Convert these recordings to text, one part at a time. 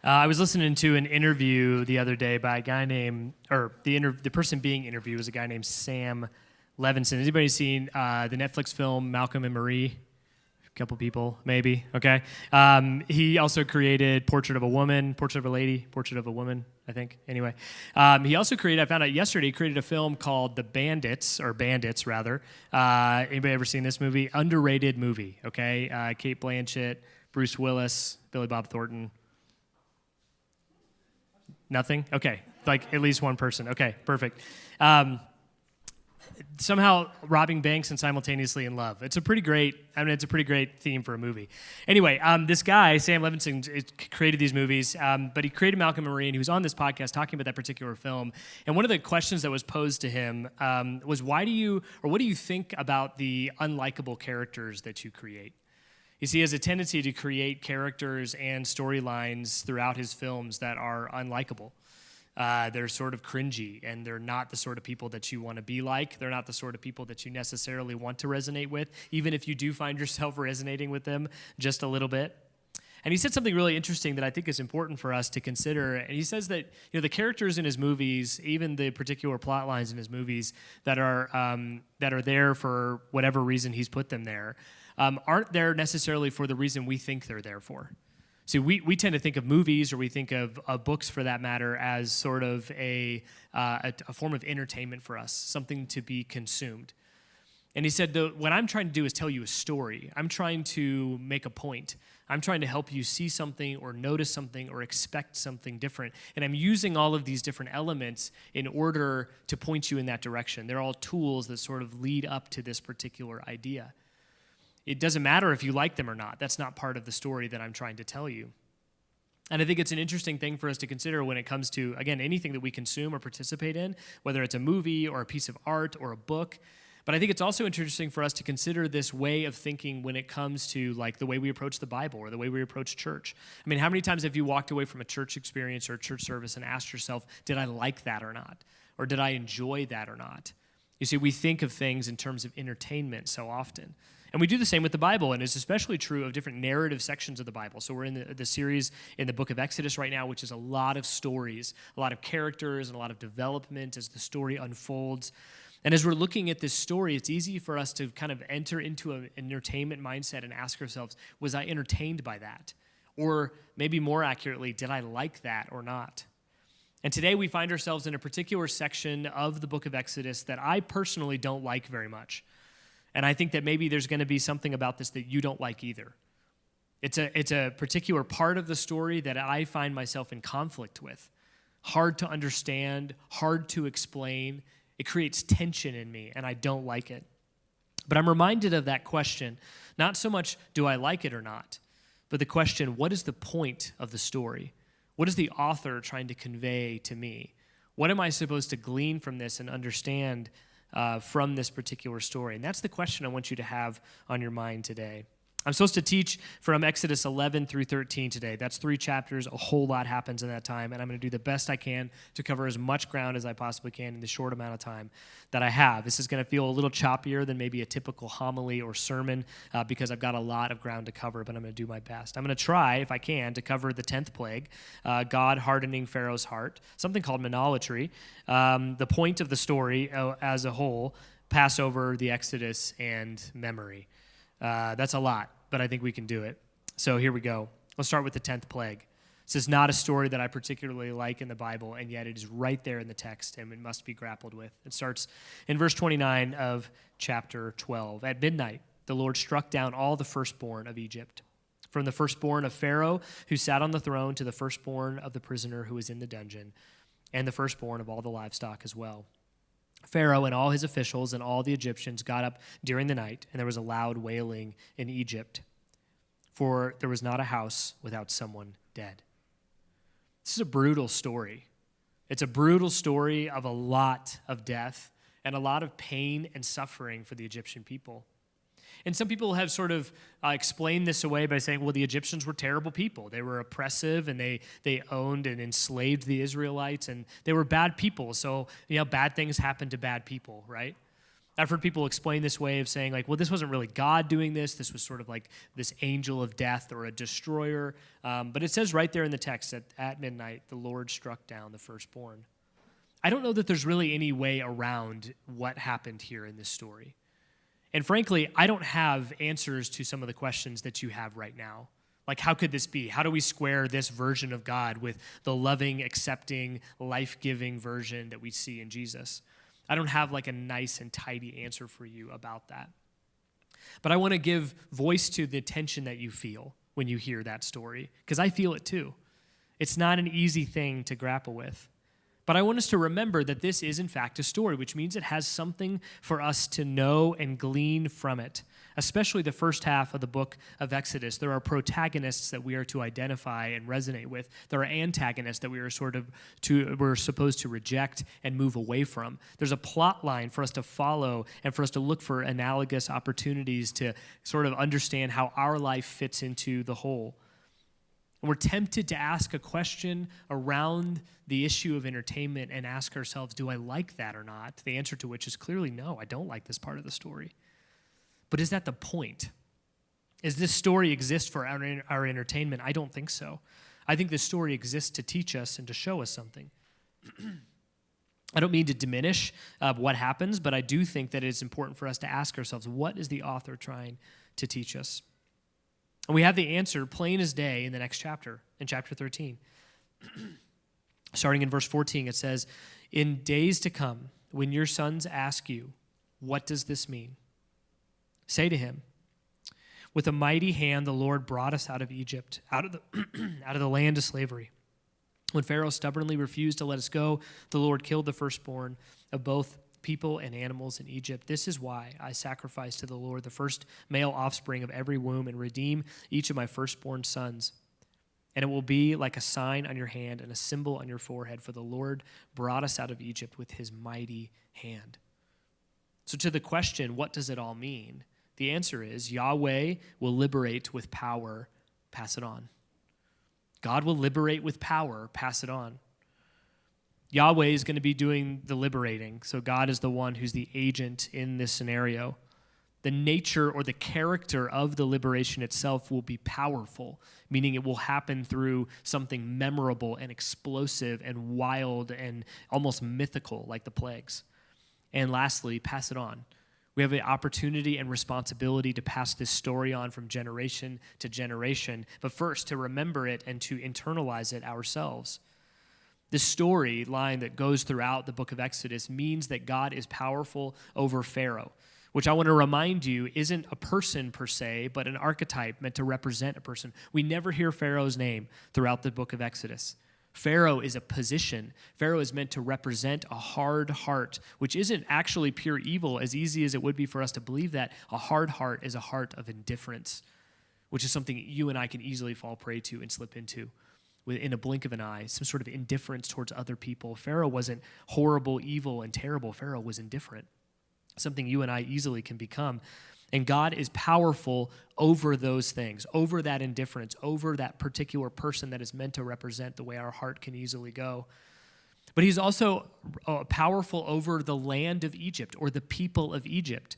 I was listening to an interview the other day by a guy named, the person being interviewed was a guy named Sam Levinson. Has anybody seen the Netflix film Malcolm and Marie? A couple people, maybe. Okay. He also created Portrait of a Woman, Portrait of a Lady, Portrait of a Woman, I think. Anyway, he also created, I found out yesterday, he created a film called The Bandits, or Bandits, rather. Anybody ever seen this movie? Underrated movie, okay? Cate Blanchett, Bruce Willis, Billy Bob Thornton. Nothing? Okay. Like at least one person. Okay, perfect. Somehow robbing banks and simultaneously in love. It's a pretty great theme for a movie. Anyway, this guy, Sam Levinson, created these movies, but he created Malcolm and Marie, and he was on this podcast talking about that particular film. And one of the questions that was posed to him was, what do you think about the unlikable characters that you create? You see, he has a tendency to create characters and storylines throughout his films that are unlikable. They're sort of cringy, and they're not the sort of people that you want to be like. They're not the sort of people that you necessarily want to resonate with, even if you do find yourself resonating with them just a little bit. And he said something really interesting that I think is important for us to consider. And he says that the characters in his movies, even the particular plot lines in his movies that are there for whatever reason he's put them there, aren't there necessarily for the reason we think they're there for. See, we tend to think of movies, or we think of books for that matter, as sort of a form of entertainment for us, something to be consumed. And he said, what I'm trying to do is tell you a story. I'm trying to make a point. I'm trying to help you see something or notice something or expect something different. And I'm using all of these different elements in order to point you in that direction. They're all tools that sort of lead up to this particular idea. It doesn't matter if you like them or not. That's not part of the story that I'm trying to tell you. And I think it's an interesting thing for us to consider when it comes to, again, anything that we consume or participate in, whether it's a movie or a piece of art or a book. But I think it's also interesting for us to consider this way of thinking when it comes to like the way we approach the Bible or the way we approach church. I mean, how many times have you walked away from a church experience or a church service and asked yourself, did I like that or not? Or did I enjoy that or not? You see, we think of things in terms of entertainment so often. And we do the same with the Bible, and it's especially true of different narrative sections of the Bible. So we're in the series in the book of Exodus right now, which is a lot of stories, a lot of characters, and a lot of development as the story unfolds. And as we're looking at this story, it's easy for us to kind of enter into an entertainment mindset and ask ourselves, was I entertained by that? Or maybe more accurately, did I like that or not? And today we find ourselves in a particular section of the book of Exodus that I personally don't like very much. And I think that maybe there's going to be something about this that you don't like either. It's a particular part of the story that I find myself in conflict with. Hard to understand, hard to explain. It creates tension in me, and I don't like it. But I'm reminded of that question, not so much do I like it or not, but the question, what is the point of the story? What is the author trying to convey to me? What am I supposed to glean from this and understand from this particular story? And that's the question I want you to have on your mind today. I'm supposed to teach from Exodus 11 through 13 today. That's 3 chapters. A whole lot happens in that time, and I'm going to do the best I can to cover as much ground as I possibly can in the short amount of time that I have. This is going to feel a little choppier than maybe a typical homily or sermon because I've got a lot of ground to cover, but I'm going to do my best. I'm going to try, if I can, to cover the 10th plague, God hardening Pharaoh's heart, something called monolatry, the point of the story as a whole, Passover, the Exodus, and memory. That's a lot, but I think we can do it. So here we go. Let's start with the 10th plague. This is not a story that I particularly like in the Bible, and yet it is right there in the text, and it must be grappled with. It starts in verse 29 of chapter 12. At midnight, the Lord struck down all the firstborn of Egypt, from the firstborn of Pharaoh, who sat on the throne, to the firstborn of the prisoner who was in the dungeon, and the firstborn of all the livestock as well. Pharaoh and all his officials and all the Egyptians got up during the night, and there was a loud wailing in Egypt, for there was not a house without someone dead. This is a brutal story. It's a brutal story of a lot of death and a lot of pain and suffering for the Egyptian people. And some people have sort of explained this away by saying, well, the Egyptians were terrible people. They were oppressive, and they owned and enslaved the Israelites, and they were bad people. So, bad things happen to bad people, right? I've heard people explain this way of saying, like, well, this wasn't really God doing this. This was sort of like this angel of death or a destroyer. But it says right there in the text that at midnight, the Lord struck down the firstborn. I don't know that there's really any way around what happened here in this story. And frankly, I don't have answers to some of the questions that you have right now. Like, how could this be? How do we square this version of God with the loving, accepting, life-giving version that we see in Jesus? I don't have like a nice and tidy answer for you about that. But I want to give voice to the tension that you feel when you hear that story, because I feel it too. It's not an easy thing to grapple with. But I want us to remember that this is, in fact, a story, which means it has something for us to know and glean from it, especially the first half of the book of Exodus. There are protagonists that we are to identify and resonate with. There are antagonists that we're supposed to reject and move away from. There's a plot line for us to follow and for us to look for analogous opportunities to sort of understand how our life fits into the whole. And we're tempted to ask a question around the issue of entertainment and ask ourselves, do I like that or not? The answer to which is clearly no, I don't like this part of the story. But is that the point? Does this story exist for our entertainment? I don't think so. I think this story exists to teach us and to show us something. I don't mean to diminish what happens, but I do think that it's important for us to ask ourselves, what is the author trying to teach us? And we have the answer plain as day in the next chapter, in chapter 13. Starting in verse 14, it says, "In days to come, when your sons ask you, what does this mean? Say to him, with a mighty hand the Lord brought us out of Egypt, out of the land of slavery. When Pharaoh stubbornly refused to let us go, the Lord killed the firstborn of both people and animals in Egypt. This is why I sacrifice to the Lord the first male offspring of every womb and redeem each of my firstborn sons. And it will be like a sign on your hand and a symbol on your forehead, for the Lord brought us out of Egypt with his mighty hand." So to the question, what does it all mean? The answer is Yahweh will liberate with power, pass it on. God will liberate with power, pass it on. Yahweh is going to be doing the liberating, so God is the one who's the agent in this scenario. The nature or the character of the liberation itself will be powerful, meaning it will happen through something memorable and explosive and wild and almost mythical, like the plagues. And lastly, pass it on. We have the opportunity and responsibility to pass this story on from generation to generation, but first to remember it and to internalize it ourselves. This story line that goes throughout the book of Exodus means that God is powerful over Pharaoh, which I want to remind you isn't a person per se, but an archetype meant to represent a person. We never hear Pharaoh's name throughout the book of Exodus. Pharaoh is a position. Pharaoh is meant to represent a hard heart, which isn't actually pure evil, as easy as it would be for us to believe that. A hard heart is a heart of indifference, which is something you and I can easily fall prey to and slip into in a blink of an eye, some sort of indifference towards other people. Pharaoh wasn't horrible, evil, and terrible. Pharaoh was indifferent, something you and I easily can become. And God is powerful over those things, over that indifference, over that particular person that is meant to represent the way our heart can easily go. But he's also powerful over the land of Egypt or the people of Egypt.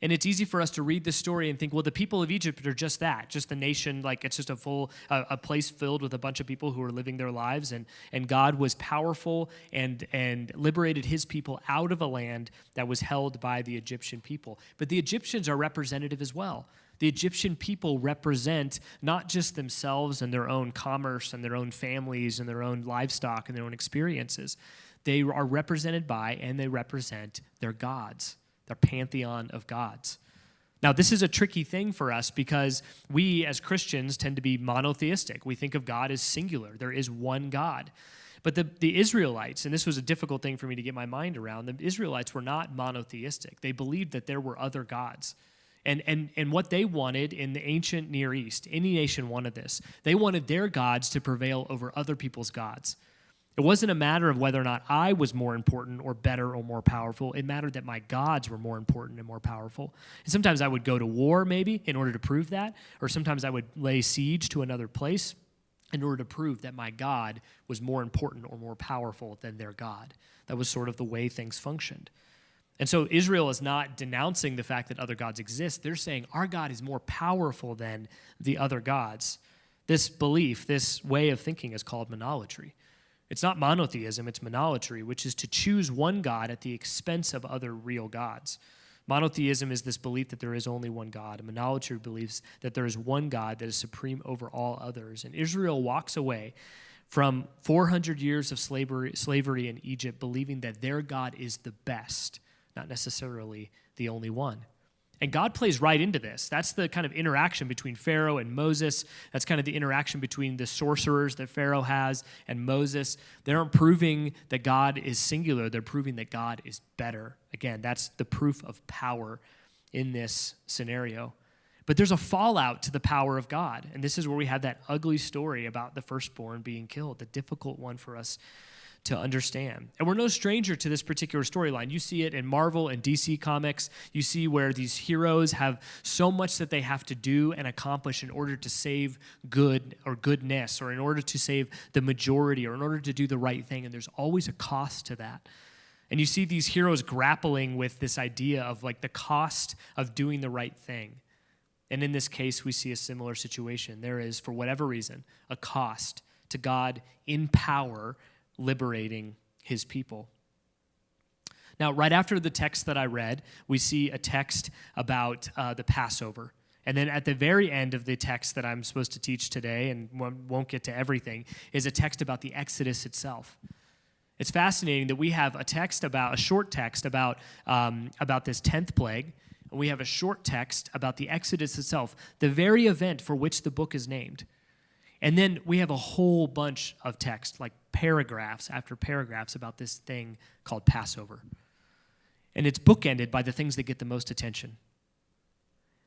And it's easy for us to read this story and think, well, the people of Egypt are just that, just the nation, like it's just a place filled with a bunch of people who are living their lives. And God was powerful and liberated his people out of a land that was held by the Egyptian people. But the Egyptians are representative as well. The Egyptian people represent not just themselves and their own commerce and their own families and their own livestock and their own experiences. They are represented by and they represent their gods. Their pantheon of gods. Now, this is a tricky thing for us because we as Christians tend to be monotheistic. We think of God as singular. There is one God. But the Israelites, and this was a difficult thing for me to get my mind around, the Israelites were not monotheistic. They believed that there were other gods. And what they wanted in the ancient Near East, any nation wanted this. They wanted their gods to prevail over other people's gods. It wasn't a matter of whether or not I was more important or better or more powerful. It mattered that my gods were more important and more powerful. And sometimes I would go to war maybe in order to prove that, or sometimes I would lay siege to another place in order to prove that my God was more important or more powerful than their God. That was sort of the way things functioned. And so Israel is not denouncing the fact that other gods exist. They're saying our God is more powerful than the other gods. This belief, this way of thinking is called monolatry. It's not monotheism, it's monolatry, which is to choose one God at the expense of other real gods. Monotheism is this belief that there is only one God. And monolatry believes that there is one God that is supreme over all others. And Israel walks away from 400 years of slavery in Egypt, believing that their God is the best, not necessarily the only one. And God plays right into this. That's the kind of interaction between Pharaoh and Moses. That's kind of the interaction between the sorcerers that Pharaoh has and Moses. They aren't proving that God is singular. They're proving that God is better. Again, that's the proof of power in this scenario. But there's a fallout to the power of God. And this is where we have that ugly story about the firstborn being killed, the difficult one for us to understand. And we're no stranger to this particular storyline. You see it in Marvel and DC Comics. You see where these heroes have so much that they have to do and accomplish in order to save good or goodness, or in order to save the majority, or in order to do the right thing. And there's always a cost to that. And you see these heroes grappling with this idea of like the cost of doing the right thing. And in this case, we see a similar situation. There is, for whatever reason, a cost to God in power liberating his people. Now, right after the text that I read, we see a text about the Passover. And then at the very end of the text that I'm supposed to teach today, and won't get to everything, is a text about the Exodus itself. It's fascinating that we have a short text about this 10th plague, and we have a short text about the Exodus itself, the very event for which the book is named. And then we have a whole bunch of text, like paragraphs after paragraphs about this thing called Passover. And it's bookended by the things that get the most attention.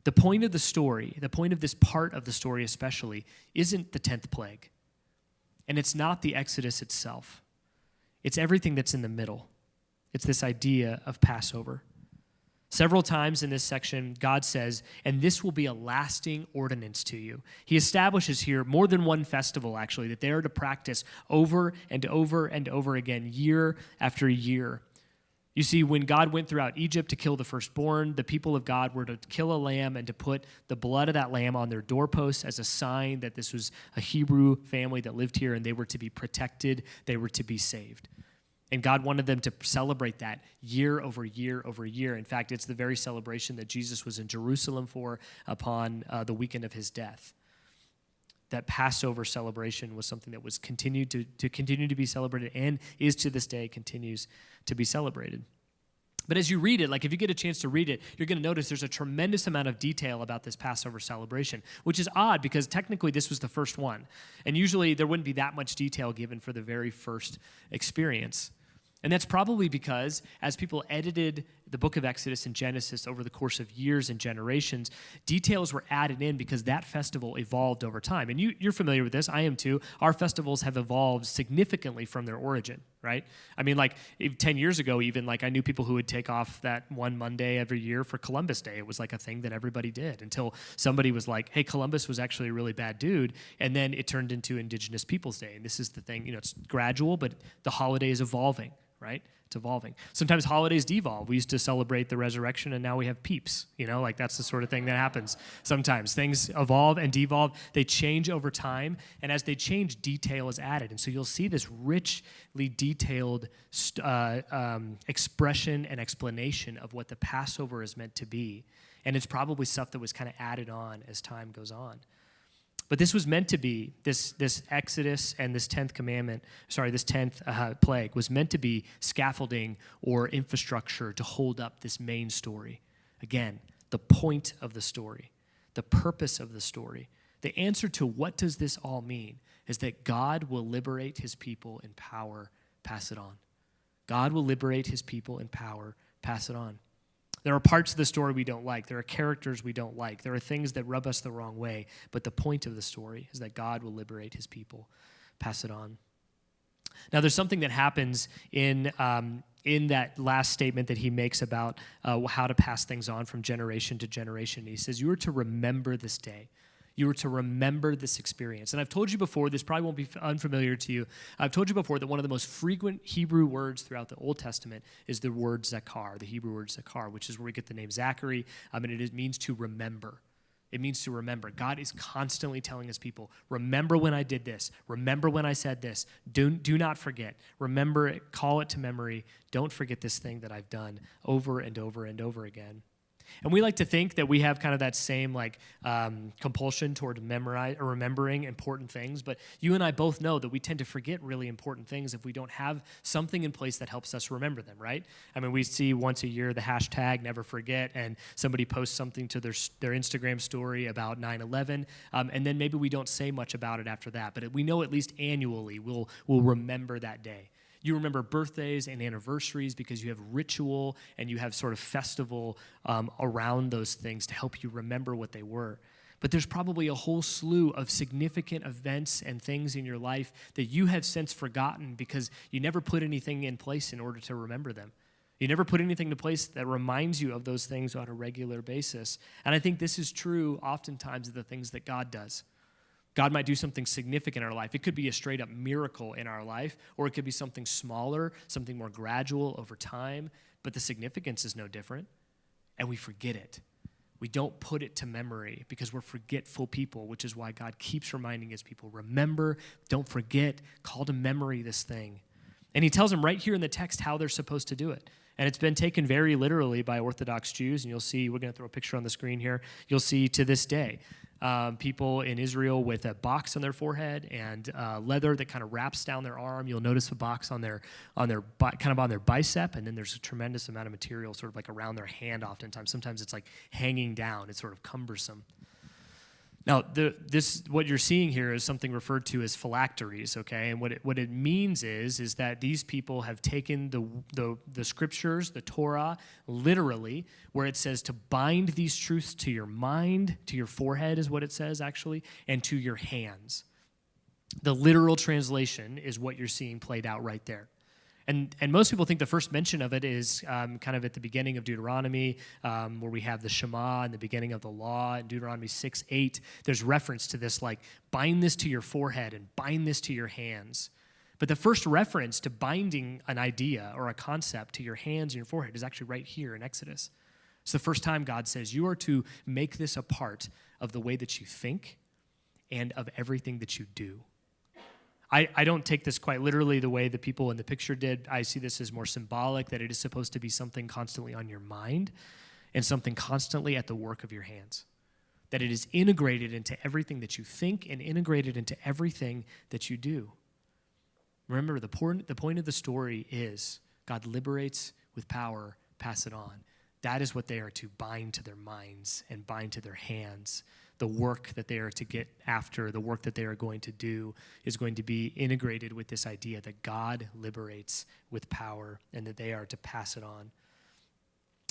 The point of the story, the point of this part of the story especially, isn't the 10th plague. And it's not the Exodus itself. It's everything that's in the middle. It's this idea of Passover. Several times in this section, God says, and this will be a lasting ordinance to you. He establishes here more than one festival, actually, that they are to practice over and over and over again, year after year. You see, when God went throughout Egypt to kill the firstborn, the people of God were to kill a lamb and to put the blood of that lamb on their doorposts as a sign that this was a Hebrew family that lived here and they were to be protected, they were to be saved. And God wanted them to celebrate that year over year over year. In fact, it's the very celebration that Jesus was in Jerusalem for upon the weekend of his death. That Passover celebration was something that was continued to continue to be celebrated and is to this day continues to be celebrated. But as you read it, like if you get a chance to read it, you're going to notice there's a tremendous amount of detail about this Passover celebration, which is odd because technically this was the first one. And usually there wouldn't be that much detail given for the very first experience. And that's probably because as people edited the book of Exodus and Genesis over the course of years and generations, details were added in because that festival evolved over time. And you're familiar with this. I am too. Our festivals have evolved significantly from their origin, right? I mean, like 10 years ago, even, like I knew people who would take off that one Monday every year for Columbus Day. It was like a thing that everybody did until somebody was like, hey, Columbus was actually a really bad dude. And then it turned into Indigenous Peoples Day. And this is the thing, it's gradual, but the holiday is evolving. Right? It's evolving. Sometimes holidays devolve. We used to celebrate the resurrection, and now we have peeps. Like that's the sort of thing that happens sometimes. Things evolve and devolve. They change over time, and as they change, detail is added. And so you'll see this richly detailed expression and explanation of what the Passover is meant to be. And it's probably stuff that was kind of added on as time goes on. But this was meant to be, this Exodus and this 10th plague was meant to be scaffolding or infrastructure to hold up this main story. Again, the point of the story, the purpose of the story, the answer to what does this all mean is that God will liberate his people in power, pass it on. God will liberate his people in power, pass it on. There are parts of the story we don't like. There are characters we don't like. There are things that rub us the wrong way. But the point of the story is that God will liberate his people. Pass it on. Now, there's something that happens in that last statement that he makes about how to pass things on from generation to generation. He says, you are to remember this day. You are to remember this experience. And I've told you before, this probably won't be unfamiliar to you. I've told you before that one of the most frequent Hebrew words throughout the Old Testament is the word zakar, the Hebrew word zakar, which is where we get the name Zachary, and it means to remember. It means to remember. God is constantly telling his people, remember when I did this. Remember when I said this. Do not forget. Remember it. Call it to memory. Don't forget this thing that I've done over and over and over again. And we like to think that we have kind of that same compulsion toward remembering important things, but you and I both know that we tend to forget really important things if we don't have something in place that helps us remember them, right? I mean, we see once a year the hashtag never forget, and somebody posts something to their Instagram story about 9/11, and then maybe we don't say much about it after that, but we know at least annually we'll remember that day. You remember birthdays and anniversaries because you have ritual and you have sort of festival around those things to help you remember what they were. But there's probably a whole slew of significant events and things in your life that you have since forgotten because you never put anything in place in order to remember them. You never put anything in place that reminds you of those things on a regular basis. And I think this is true oftentimes of the things that God does. God might do something significant in our life. It could be a straight up miracle in our life, or it could be something smaller, something more gradual over time, but the significance is no different, and we forget it. We don't put it to memory because we're forgetful people, which is why God keeps reminding his people, remember, don't forget, call to memory this thing. And he tells them right here in the text how they're supposed to do it. And it's been taken very literally by Orthodox Jews, and you'll see, we're going to throw a picture on the screen here, you'll see to this day. People in Israel with a box on their forehead and leather that kind of wraps down their arm. You'll notice a box on their bicep, and then there's a tremendous amount of material sort of like around their hand oftentimes. Sometimes it's like hanging down. It's sort of cumbersome. Now, what you're seeing here is something referred to as phylacteries, okay? And what it means is that these people have taken the scriptures, the Torah, literally, where it says to bind these truths to your mind, to your forehead is what it says actually, and to your hands. The literal translation is what you're seeing played out right there. And most people think the first mention of it is kind of at the beginning of Deuteronomy, where we have the Shema and the beginning of the law. In Deuteronomy 6:8, there's reference to this, like, bind this to your forehead and bind this to your hands. But the first reference to binding an idea or a concept to your hands and your forehead is actually right here in Exodus. It's the first time God says, you are to make this a part of the way that you think and of everything that you do. I don't take this quite literally the way the people in the picture did. I see this as more symbolic, that it is supposed to be something constantly on your mind and something constantly at the work of your hands. That it is integrated into everything that you think and integrated into everything that you do. Remember, the point of the story is God liberates with power, pass it on. That is what they are to bind to their minds and bind to their hands. The work that they are to get after, the work that they are going to do is going to be integrated with this idea that God liberates with power and that they are to pass it on.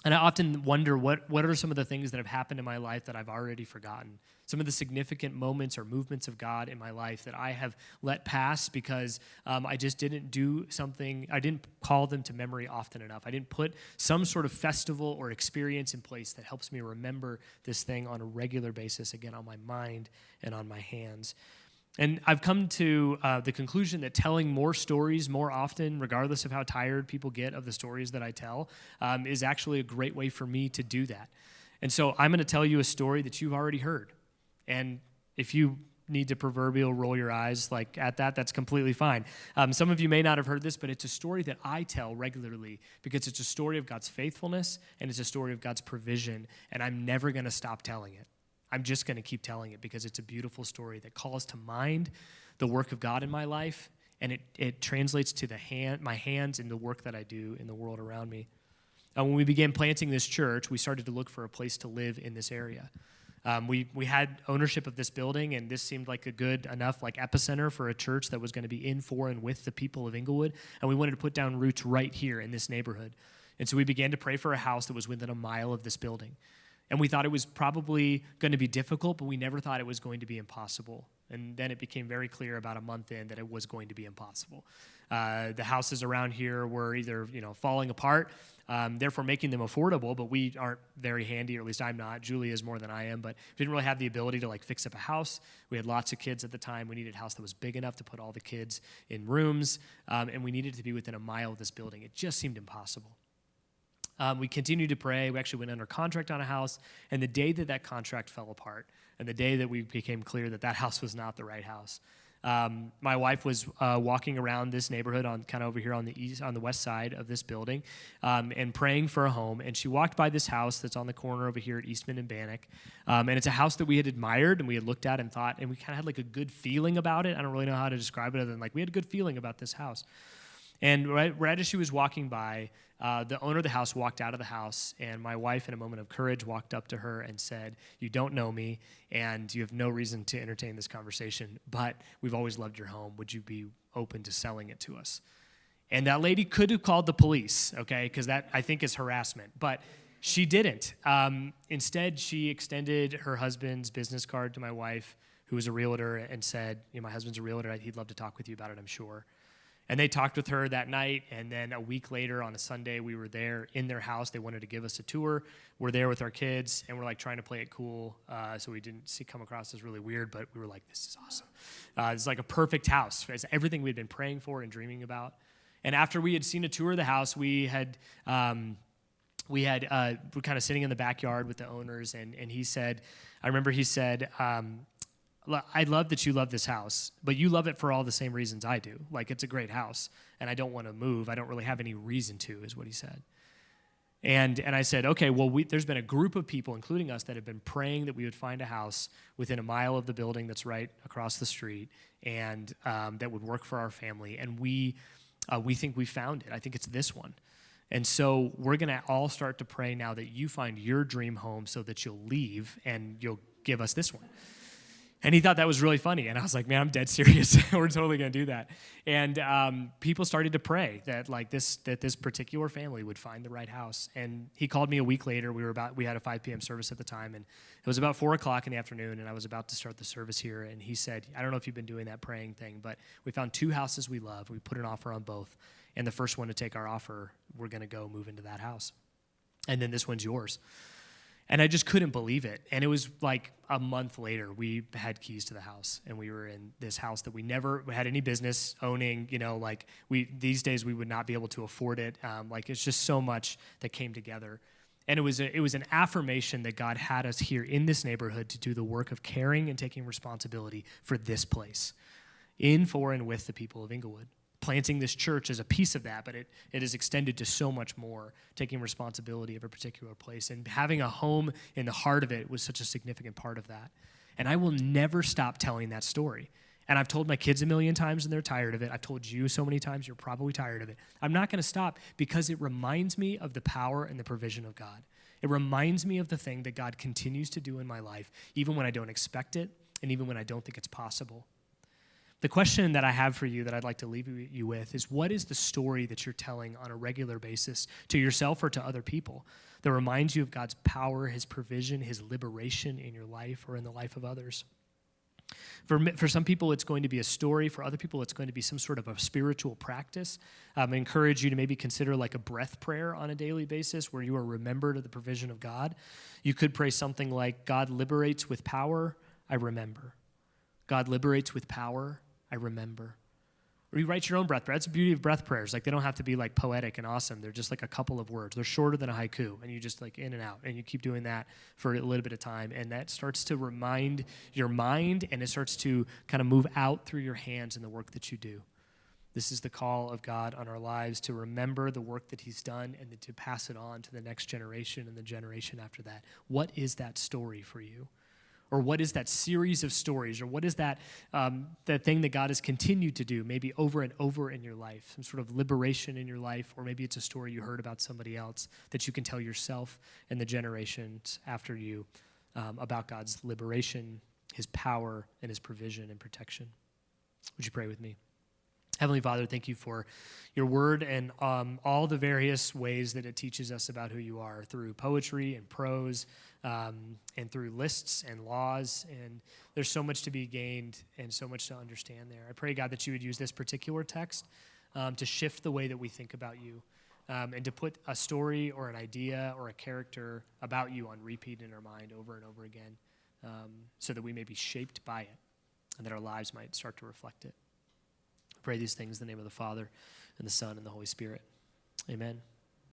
And I often wonder what are some of the things that have happened in my life that I've already forgotten? Some of the significant moments or movements of God in my life that I have let pass because I just didn't do something, I didn't call them to memory often enough. I didn't put some sort of festival or experience in place that helps me remember this thing on a regular basis, again, on my mind and on my hands. And I've come to the conclusion that telling more stories more often, regardless of how tired people get of the stories that I tell, is actually a great way for me to do that. And so I'm going to tell you a story that you've already heard. And if you need to proverbial roll your eyes like at that, that's completely fine. Some of you may not have heard this, but it's a story that I tell regularly because it's a story of God's faithfulness and it's a story of God's provision, and I'm never going to stop telling it. I'm just going to keep telling it because it's a beautiful story that calls to mind the work of God in my life, and it translates to my hands in the work that I do in the world around me. When we began planting this church, we started to look for a place to live in this area. We had ownership of this building, and this seemed like a good enough epicenter for a church that was going to be in, for, and with the people of Inglewood, and we wanted to put down roots right here in this neighborhood. And so we began to pray for a house that was within a mile of this building. And we thought it was probably going to be difficult, but we never thought it was going to be impossible. And then it became very clear about a month in that it was going to be impossible. The houses around here were either, falling apart, therefore making them affordable, but we aren't very handy, or at least I'm not. Julie is more than I am, but we didn't really have the ability to fix up a house. We had lots of kids at the time. We needed a house that was big enough to put all the kids in rooms, and we needed it to be within a mile of this building. It just seemed impossible. We continued to pray. We actually went under contract on a house, and the day that contract fell apart, and the day that we became clear that house was not the right house, my wife was walking around this neighborhood kind of over here on the west side of this building, and praying for a home. And she walked by this house that's on the corner over here at Eastman and Bannock, and it's a house that we had admired and we had looked at and thought, and we kind of had a good feeling about it. I don't really know how to describe it other than we had a good feeling about this house. And right as she was walking by, the owner of the house walked out of the house, and my wife, in a moment of courage, walked up to her and said, "You don't know me, and you have no reason to entertain this conversation, but we've always loved your home. Would you be open to selling it to us?" And that lady could have called the police, okay, because that, I think, is harassment, but she didn't. Instead, she extended her husband's business card to my wife, who was a realtor, and said, "My husband's a realtor. He'd love to talk with you about it, I'm sure." And they talked with her that night, and then a week later on a Sunday, we were there in their house. They wanted to give us a tour. We're there with our kids, and we're trying to play it cool, so we didn't come across as really weird, but we were like, this is awesome. It's a perfect house. It's everything we'd been praying for and dreaming about. And after we had seen a tour of the house, we're kind of sitting in the backyard with the owners, and I remember he said, "I love that you love this house, but you love it for all the same reasons I do. It's a great house, and I don't want to move. I don't really have any reason to," is what he said. And I said, "Okay, well, there's been a group of people, including us, that have been praying that we would find a house within a mile of the building that's right across the street, and that would work for our family. And we think we found it. I think it's this one. And so we're going to all start to pray now that you find your dream home so that you'll leave and you'll give us this one." And he thought that was really funny. And I was like, "Man, I'm dead serious. We're totally going to do that." And people started to pray that this particular family would find the right house. And he called me a week later. We had a 5 p.m. service at the time, and it was about 4 o'clock in the afternoon, and I was about to start the service here. And he said, "I don't know if you've been doing that praying thing, but we found 2 houses we love. We put an offer on both. And the first one to take our offer, we're going to go move into that house. And then this one's yours." And I just couldn't believe it. And it was a month later, we had keys to the house, and we were in this house that we never had any business owning. These days we would not be able to afford it. It's just so much that came together. And it was an affirmation that God had us here in this neighborhood to do the work of caring and taking responsibility for this place, in, for, and with the people of Inglewood. Planting this church is a piece of that, but it is extended to so much more, taking responsibility of a particular place. And having a home in the heart of it was such a significant part of that. And I will never stop telling that story. And I've told my kids a million times, and they're tired of it. I've told you so many times, you're probably tired of it. I'm not going to stop, because it reminds me of the power and the provision of God. It reminds me of the thing that God continues to do in my life, even when I don't expect it, and even when I don't think it's possible. The question that I have for you that I'd like to leave you with is, what is the story that you're telling on a regular basis to yourself or to other people that reminds you of God's power, his provision, his liberation in your life or in the life of others? For some people, it's going to be a story. For other people, it's going to be some sort of a spiritual practice. I encourage you to maybe consider a breath prayer on a daily basis where you are remembered of the provision of God. You could pray something like, "God liberates with power, I remember. God liberates with power, I remember." Or you write your own breath prayer. That's the beauty of breath prayers. They don't have to be poetic and awesome. They're just a couple of words. They're shorter than a haiku, and you just in and out, and you keep doing that for a little bit of time, and that starts to remind your mind, and it starts to kind of move out through your hands in the work that you do. This is the call of God on our lives, to remember the work that he's done and then to pass it on to the next generation and the generation after that. What is that story for you? Or what is that series of stories? Or what is that thing that God has continued to do, maybe over and over in your life? Some sort of liberation in your life, or maybe it's a story you heard about somebody else that you can tell yourself and the generations after you about God's liberation, his power, and his provision and protection. Would you pray with me? Heavenly Father, thank you for your word and all the various ways that it teaches us about who you are through poetry and prose and through lists and laws. And there's so much to be gained and so much to understand there. I pray, God, that you would use this particular text to shift the way that we think about you and to put a story or an idea or a character about you on repeat in our mind over and over again so that we may be shaped by it and that our lives might start to reflect it. I pray these things in the name of the Father, and the Son, and the Holy Spirit. Amen.